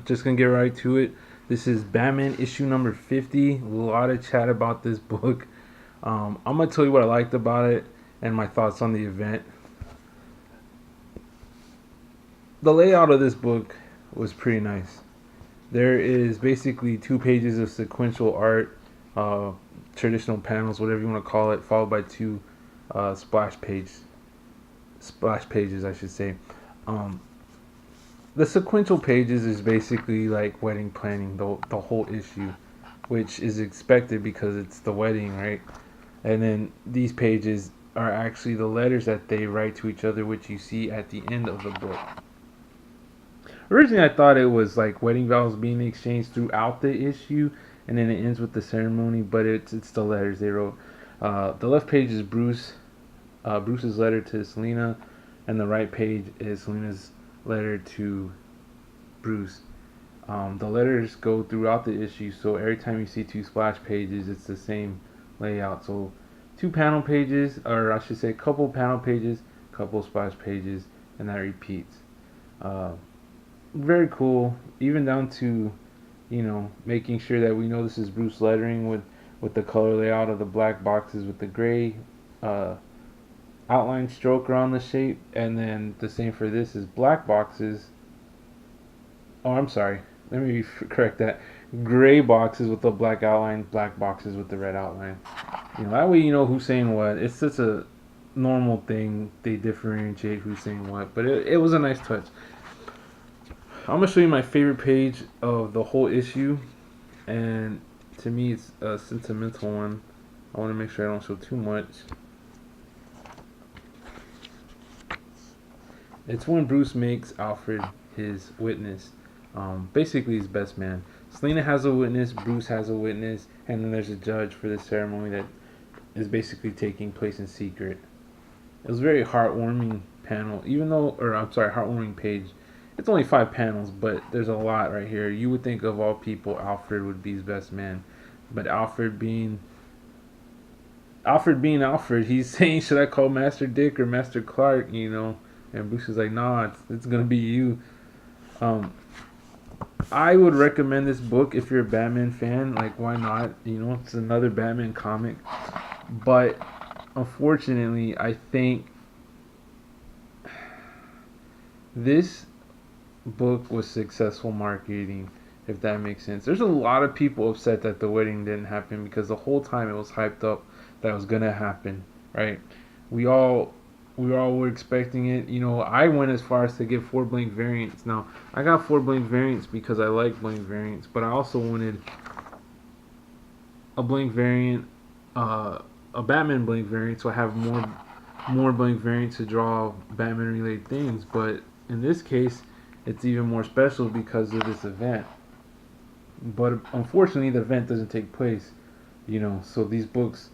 just gonna get right to it. This is Batman issue number 50. A lot of chat about this book. I'm gonna tell you what I liked about it and my thoughts on the event. The layout of this book was pretty nice. There is basically 2 pages of sequential art, uh, traditional panels, whatever you want to call it, followed by two splash pages, I should say. Um, the sequential pages is basically like wedding planning, the whole issue, which is expected because it's the wedding, right? And then these pages are actually the letters that they write to each other, which you see at the end of the book. Originally, I thought it was like wedding vows being exchanged throughout the issue, and then it ends with the ceremony. But it's the letters they wrote. The left page is Bruce's letter to Selina, and the right page is Selina's letter to Bruce. The letters go throughout the issue, so every time you see two splash pages, it's the same layout. So two panel pages, or I should say, a couple panel pages, couple splash pages, and that repeats. Uh, Very cool, even down to making sure that we know this is Bruce lettering with the color layout of the black boxes with the gray uh, outline stroke around the shape, and then the same for this is black boxes. Oh, I'm sorry. Let me correct that. Gray boxes with the black outline, black boxes with the red outline. That way you know who's saying what. It's just a normal thing. They differentiate who's saying what, but it was a nice touch. I'm gonna show you my favorite page of the whole issue, and to me it's a sentimental one. I want to make sure I don't show too much. It's when Bruce makes Alfred his witness, basically his best man. Selina has a witness, Bruce has a witness, and then there's a judge for the ceremony that is basically taking place in secret. It was a very heartwarming panel, heartwarming page. It's only 5 panels, but there's a lot right here. You would think of all people, Alfred would be his best man, but Alfred being Alfred, he's saying, "Should I call Master Dick or Master Clark?" And Bruce is like, "Nah, it's gonna be you." Um, I would recommend this book if you're a Batman fan. Like, why not? It's another Batman comic, but unfortunately, I think this book was successful marketing, if that makes sense. There's a lot of people upset that the wedding didn't happen because the whole time it was hyped up that it was gonna happen, right? We all were expecting it. I went as far as to get 4 blank variants. Now I got 4 blank variants because I like blank variants, but I also wanted a blank variant, a Batman blank variant, so I have more blank variants to draw Batman related things. But in this case, it's even more special because of this event. But unfortunately, the event doesn't take place, so these books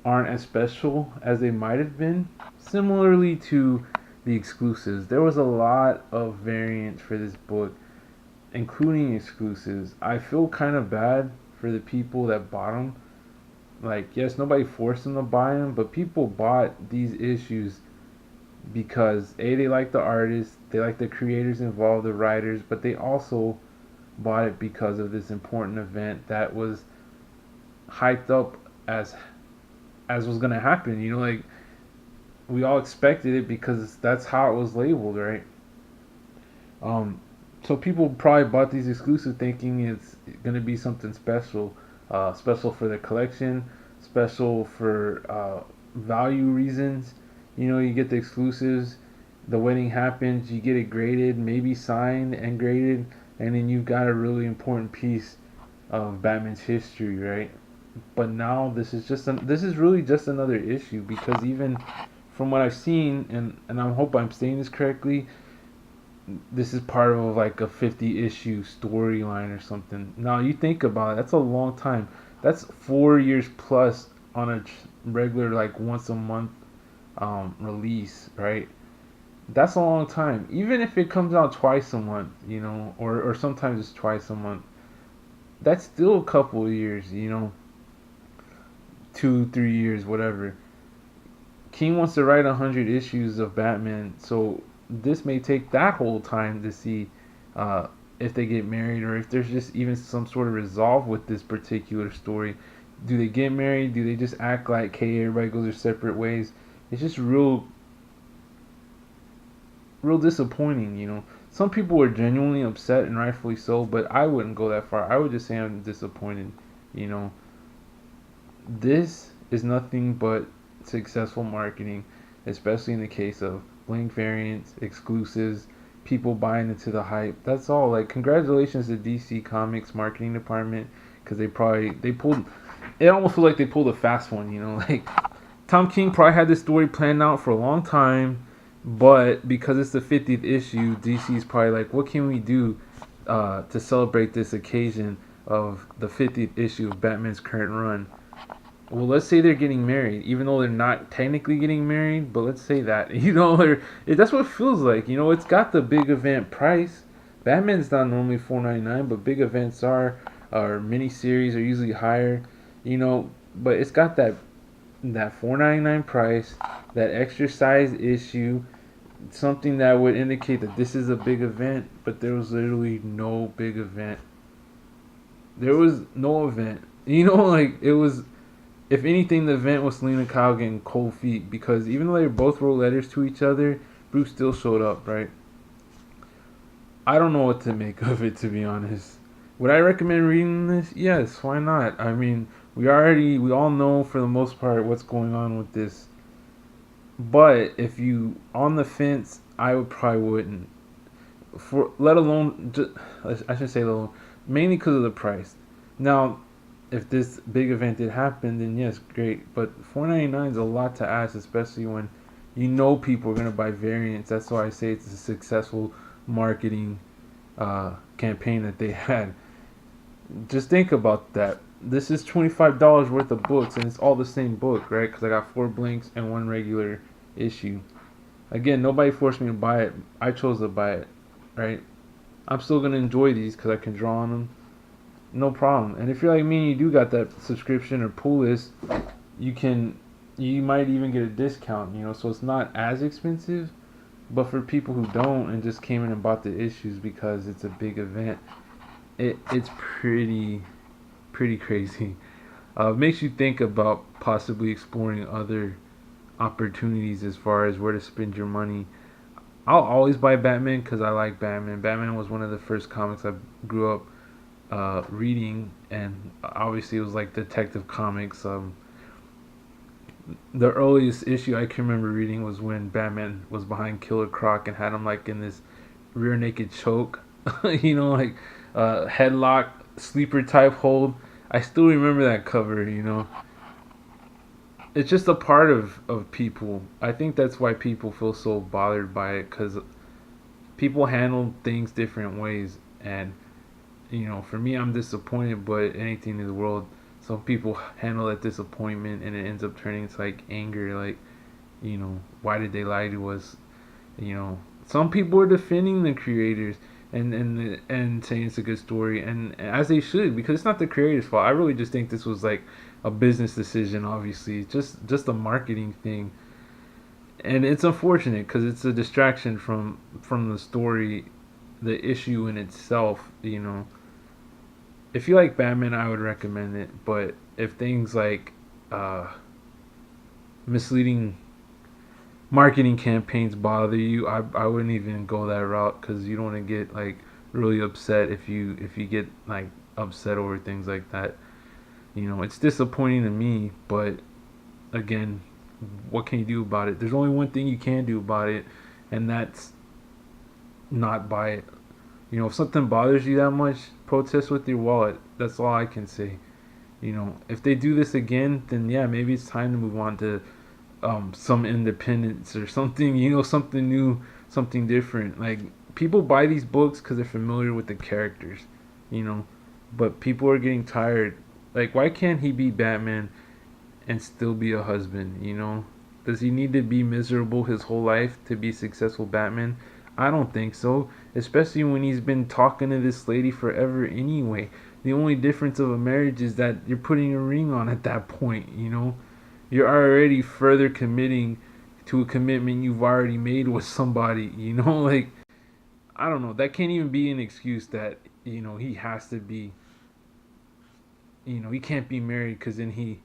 aren't as special as they might have been. Similarly to the exclusives, there was a lot of variants for this book, including exclusives. I feel kind of bad for the people that bought them. Like, yes, nobody forced them to buy them, but people bought these issues because they like the artists, they like the creators involved, the writers, but they also bought it because of this important event that was hyped up as was gonna happen. Like, we all expected it because that's how it was labeled, right? So people probably bought these exclusive thinking it's gonna be something special, special for the collection, special for value reasons. You get the exclusives, the wedding happens, you get it graded, maybe signed and graded, and then you've got a really important piece of Batman's history, right? But now this is really just another issue because even from what I've seen, and I hope I'm saying this correctly, this is part of like a 50 issue storyline or something. Now you think about it, that's a long time. That's 4 years plus on a regular like once a month release, right? That's a long time. Even if it comes out twice a month, or sometimes it's twice a month, that's still a couple of years, 2, 3 years, whatever. King wants to write 100 issues of Batman, so this may take that whole time to see if they get married, or if there's just even some sort of resolve with this particular story. Do they get married? Do they just act like, hey, everybody goes their separate ways? It's just real disappointing, you know. Some people are genuinely upset and rightfully so, but I wouldn't go that far. I would just say I'm disappointed, you know. This is nothing but successful marketing, especially in the case of blank variants, exclusives, people buying into the hype. That's all. Like, congratulations to DC Comics marketing department, because they pulled. It almost feels like they pulled a fast one, you know. Like, Tom King probably had this story planned out for a long time, but because it's the 50th issue, DC's probably like, what can we do to celebrate this occasion of the 50th issue of Batman's current run? Well, let's say they're getting married, even though they're not technically getting married, but let's say that, you know, that's what it feels like. You know, it's got the big event price. Batman's not normally $4.99, but big events or miniseries are usually higher, you know, but it's got that $4.99 price, that extra size issue, something that would indicate that this is a big event, but there was literally no big event. There was no event. You know, like, it was, if anything, the event was Selena Kyle getting cold feet, because even though they both wrote letters to each other, Bruce still showed up, right? I don't know what to make of it, to be honest. Would I recommend reading this? Yes, why not? I mean, we all know for the most part what's going on with this. But if you on the fence, I would probably wouldn't. For let alone, I should say let alone, mainly because of the price. Now, if this big event did happen, then yes, great. But $4.99 is a lot to ask, especially when you know people are gonna buy variants. That's why I say it's a successful marketing campaign that they had. Just think about that. This is $25 worth of books, and it's all the same book, right? Because I got 4 blanks and 1 regular issue. Again, nobody forced me to buy it. I chose to buy it, right? I'm still gonna enjoy these because I can draw on them, no problem. And if you're like me and you do got that subscription or pull list, you might even get a discount, you know. So it's not as expensive. But for people who don't and just came in and bought the issues because it's a big event, it's pretty crazy. Makes you think about possibly exploring other opportunities as far as where to spend your money. I'll always buy Batman because I like Batman. Batman was one of the first comics I grew up reading, and obviously it was like Detective Comics. The earliest issue I can remember reading was when Batman was behind Killer Croc and had him like in this rear naked choke, you know, like headlock, sleeper type hold. I still remember that cover, you know. It's just a part of people. I think that's why people feel so bothered by it, because people handle things different ways. And, you know, for me, I'm disappointed, but anything in the world, some people handle that disappointment and it ends up turning into like anger, like, you know, why did they lie to us? You know, some people are defending the creators and saying it's a good story, and as they should, because it's not the creators' fault. I really just think this was like a business decision, obviously, just a marketing thing, and it's unfortunate because it's a distraction from the story, the issue in itself. You know, if you like Batman, I would recommend it. But if things like misleading marketing campaigns bother you, I wouldn't even go that route, because you don't want to get like really upset if you get like upset over things like that. You know, it's disappointing to me, but again, what can you do about it? There's only one thing you can do about it, and that's not buy it. You know, if something bothers you that much, protest with your wallet. That's all I can say. You know, if they do this again, then yeah, maybe it's time to move on to some independence or something. You know, something new, something different. Like, people buy these books because they're familiar with the characters. You know, but people are getting tired. Like, why can't he be Batman and still be a husband? You know, does he need to be miserable his whole life to be successful Batman? I don't think so, especially when he's been talking to this lady forever anyway. The only difference of a marriage is that you're putting a ring on at that point, you know? You're already further committing to a commitment you've already made with somebody, you know? Like, I don't know. That can't even be an excuse that he has to be. He can't be married because then he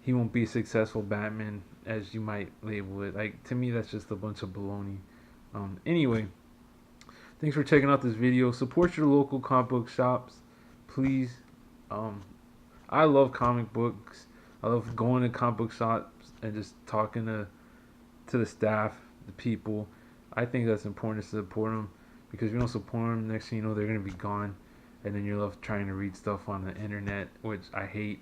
won't be a successful Batman as you might label it. Like to me, that's just a bunch of baloney. Anyway, thanks for checking out this video. Support your local comic book shops, please. Um, I love comic books. I love going to comic book shops and just talking to the staff, the people. I think that's important to support them because if you don't support them, next thing you know, they're gonna be gone, and then you're left trying to read stuff on the internet, which I hate.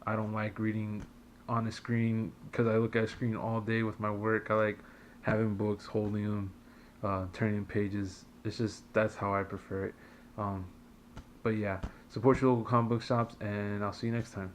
I don't like reading on the screen because I look at a screen all day with my work. I like having books, holding them, turning pages. It's just that's how I prefer it. But yeah, support your local comic book shops, and I'll see you next time.